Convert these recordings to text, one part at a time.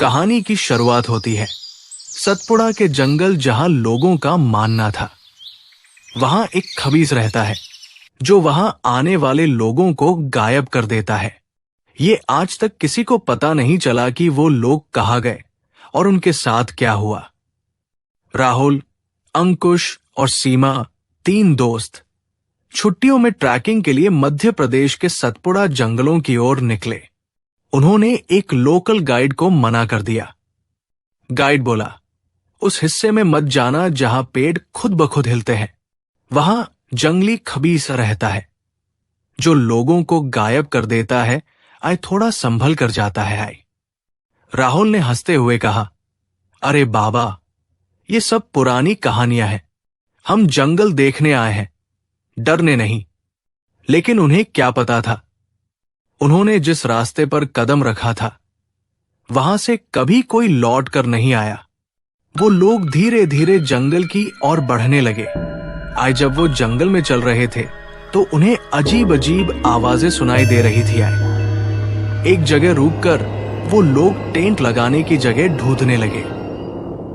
कहानी की शुरुआत होती है सतपुड़ा के जंगल, जहां लोगों का मानना था वहां एक खबीस रहता है जो वहां आने वाले लोगों को गायब कर देता है। ये आज तक किसी को पता नहीं चला कि वो लोग कहाँ गए और उनके साथ क्या हुआ। राहुल, अंकुश और सीमा, 3 दोस्त छुट्टियों में ट्रैकिंग के लिए मध्य प्रदेश के सतपुड़ा जंगलों की ओर निकले। उन्होंने एक लोकल गाइड को मना कर दिया। गाइड बोला, उस हिस्से में मत जाना जहां पेड़ खुद ब खुद हिलते हैं। वहां जंगली खबीस रहता है जो लोगों को गायब कर देता है। आए थोड़ा संभल कर जाता है। आए राहुल ने हंसते हुए कहा, अरे बाबा, ये सब पुरानी कहानियां हैं। हम जंगल देखने आए हैं, डरने नहीं। लेकिन उन्हें क्या पता था, उन्होंने जिस रास्ते पर कदम रखा था वहां से कभी कोई लौट कर नहीं आया। वो लोग धीरे धीरे जंगल की ओर बढ़ने लगे। आज जब वो जंगल में चल रहे थे तो उन्हें अजीब अजीब आवाजें सुनाई दे रही थी। एक जगह रुककर वो लोग टेंट लगाने की जगह ढूंढने लगे।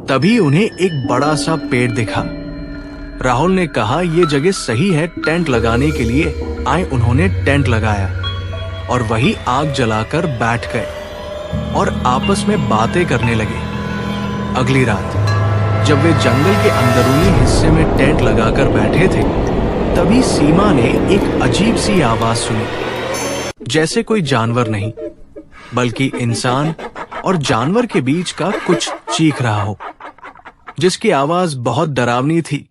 तभी उन्हें एक बड़ा सा पेड़ दिखा। राहुल ने कहा, यह जगह सही है टेंट लगाने के लिए। आए उन्होंने टेंट लगाया और वही आग जलाकर बैठ गए और आपस में बातें करने लगे। अगली रात जब वे जंगल के अंदरूनी हिस्से में टेंट लगाकर बैठे थे, तभी सीमा ने एक अजीब सी आवाज सुनी। जैसे कोई जानवर नहीं बल्कि इंसान और जानवर के बीच का कुछ चीख रहा हो, जिसकी आवाज बहुत डरावनी थी।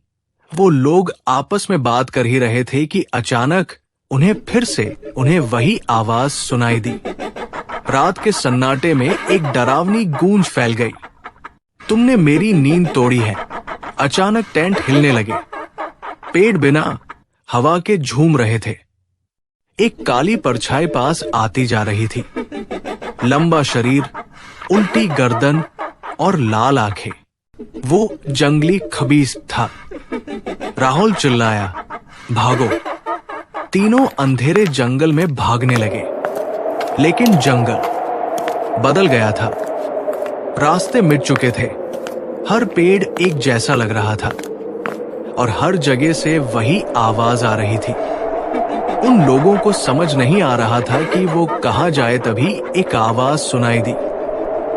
वो लोग आपस में बात कर ही रहे थे कि अचानक उन्हें फिर से वही आवाज सुनाई दी। रात के सन्नाटे में एक डरावनी गूंज फैल गई, तुमने मेरी नींद तोड़ी है। अचानक टेंट हिलने लगे। पेड़ बिना हवा के झूम रहे थे। एक काली परछाई पास आती जा रही थी। लंबा शरीर, उल्टी गर्दन और लाल आंखें। वो जंगली खबीस था। राहुल चिल्लाया, भागो। तीनों अंधेरे जंगल में भागने लगे। लेकिन जंगल बदल गया था। रास्ते मिट चुके थे। हर पेड़ एक जैसा लग रहा था और हर जगह से वही आवाज आ रही थी। उन लोगों को समझ नहीं आ रहा था कि वो कहां जाए। तभी एक आवाज सुनाई दी,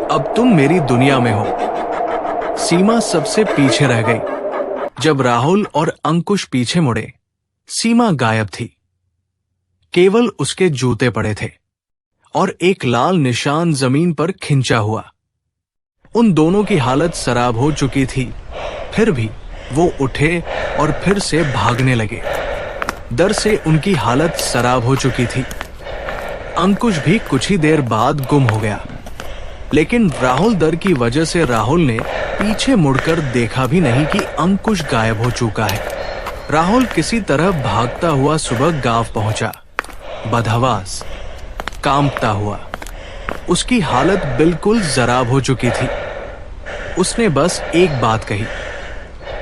अब तुम मेरी दुनिया में हो। सीमा सबसे पीछे रह गई। जब राहुल और अंकुश पीछे मुड़े, सीमा गायब थी। केवल उसके जूते पड़े थे और एक लाल निशान जमीन पर खिंचा हुआ। उन दोनों की हालत खराब हो चुकी थी। फिर भी वो उठे और फिर से भागने लगे। डर से उनकी हालत खराब हो चुकी थी। अंकुश भी कुछ ही देर बाद गुम हो गया। लेकिन राहुल डर की वजह से राहुल ने पीछे मुड़कर देखा भी नहीं कि अंकुश गायब हो चुका है। राहुल किसी तरह भागता हुआ सुबह गांव पहुंचा, बदहवास, कांपता हुआ। उसकी हालत बिल्कुल खराब हो चुकी थी। उसने बस एक बात कही,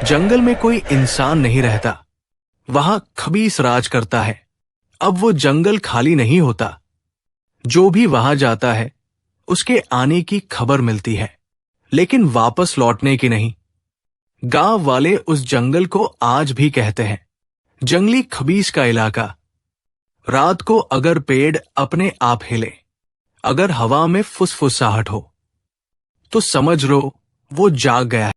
जंगल में कोई इंसान नहीं रहता, वहां खबीस राज करता है। अब वो जंगल खाली नहीं होता। जो भी वहां जाता है उसके आने की खबर मिलती है, लेकिन वापस लौटने की नहीं। गांव वाले उस जंगल को आज भी कहते हैं जंगली खबीस का इलाका। रात को अगर पेड़ अपने आप हिले, अगर हवा में फुसफुसाहट हो, तो समझ लो वो जाग गया है।